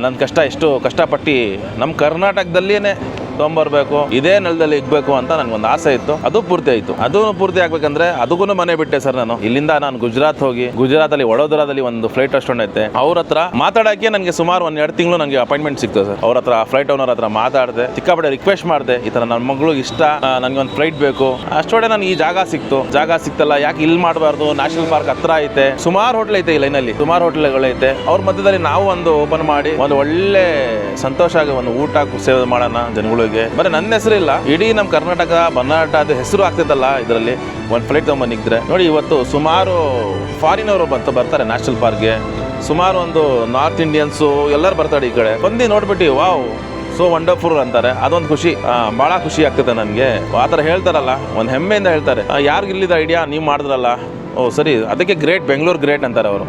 ನನ್ನ ಕಷ್ಟ ಎಷ್ಟು ಕಷ್ಟಪಟ್ಟು ನಮ್ಮ ಕರ್ನಾಟಕದಲ್ಲಿಯೇ ತೊಗೊಂಬರ್ಬೇಕು, ಇದೇ ನೆಲದಲ್ಲಿ ಇಗ್ಬೇಕು ಅಂತ ನನಗೊಂದು ಆಸೆ ಇತ್ತು. ಅದು ಪೂರ್ತಿ ಆಯಿತು. ಅದು ಪೂರ್ತಿ ಆಗ್ಬೇಕಂದ್ರೆ ಅದಕ್ಕೂ ಮನೆ ಬಿಟ್ಟೆ ಸರ್. ಇಲ್ಲಿಂದ ನಾನು ಗುಜರಾತ್ ಹೋಗಿ, ಗುಜರಾತಲ್ಲಿ ವಡೋದರಾದಲ್ಲಿ ಒಂದು ಫ್ಲೈಟ್ ರೆಸ್ಟೋರೆಂಟ್ ಐತೆ, ಅವ್ರ ಹತ್ರ ಮಾತಾಡೋಕ್ಕೆ ನನಗೆ ಸುಮಾರು 1-2 ತಿಂಗಳು ನನಗೆ ಅಪಾಯಿಂಟ್ಮೆಂಟ್ ಸಿಕ್ತು ಸರ್. ಅವ್ರ ಹತ್ರ ಫ್ಲೈಟ್ ಓನರ್ ಹತ್ರ ಮಾತಾಡಿದೆ, ಸಿಕ್ಕಾಪಟ್ಟೆ ರಿಕ್ವೆಸ್ಟ್ ಮಾಡಿದೆ, ಈ ಥರ ನನ್ನ ಮಗಳಿಗೆ ಇಷ್ಟ, ನನಗೆ ಒಂದು ಫ್ಲೈಟ್ ಬೇಕು. ಅಷ್ಟೊಡೆ ನನಗೆ ಈ ಜಾಗ ಸಿಕ್ತು. ಜಾಗ ಸಿಕ್ತಲ್ಲ, ಯಾಕೆ ಇಲ್ಲಿ ಮಾಡಬಾರ್ದು, ನ್ಯಾಷನಲ್ ಪಾರ್ಕ್ ಹತ್ರ ಐತೆ, ಸುಮಾರು ಹೋಟ್ಲ್ ಐತೆ ಈ ಲೈನಲ್ಲಿ, ಸುಮಾರು ಹೋಟ್ಲ್ಗಳೈತೆ. ಅವ್ರ ಮಧ್ಯದಲ್ಲಿ ನಾವು ಒಂದು ಓಪನ್ ಮಾಡಿ ಒಂದು ಒಳ್ಳೆ ಸಂತೋಷ ಆಗಿ ಒಂದು ಊಟ ಸೇವೆ ಮಾಡೋಣ ಜನಗಳಿಗೆ. ಬರೀ ನನ್ನ ಹೆಸರಿಲ್ಲ, ಇಡೀ ನಮ್ಮ ಕರ್ನಾಟಕ ಅದು ಹೆಸರು ಆಗ್ತೈತಲ್ಲ ಇದರಲ್ಲಿ. ಒಂದು ಫ್ಲೈಟ್ ತೊಗೊಂಬಂದಿದ್ರೆ ನೋಡಿ, ಇವತ್ತು ಸುಮಾರು ಫಾರಿನವರು ಬರ್ತಾರೆ ನ್ಯಾಷನಲ್ ಪಾರ್ಕ್ಗೆ. ಸುಮಾರು ಒಂದು ನಾರ್ತ್ ಇಂಡಿಯನ್ಸು ಎಲ್ಲರೂ ಬರ್ತಾರೆ ಈ ಕಡೆ. ಬಂದು ನೋಡ್ಬಿಟ್ಟು ವಾವ್ ಸೋ ವಂಡರ್ಫುಲ್ ಅಂತಾರೆ. ಅದೊಂದು ಖುಷಿ, ಭಾಳ ಖುಷಿ ಆಗ್ತದೆ ನನಗೆ. ಆ ಥರ ಹೇಳ್ತಾರಲ್ಲ, ಒಂದು ಹೆಮ್ಮೆಯಿಂದ ಹೇಳ್ತಾರೆ, ಯಾರಿಗಿಲ್ಲಿದ ಐಡಿಯಾ ನೀವು ಮಾಡಿದ್ರಲ್ಲ, ಓ ಸರಿ, ಅದಕ್ಕೆ ಗ್ರೇಟ್, ಬೆಂಗಳೂರು ಗ್ರೇಟ್ ಅಂತಾರೆ ಅವರು.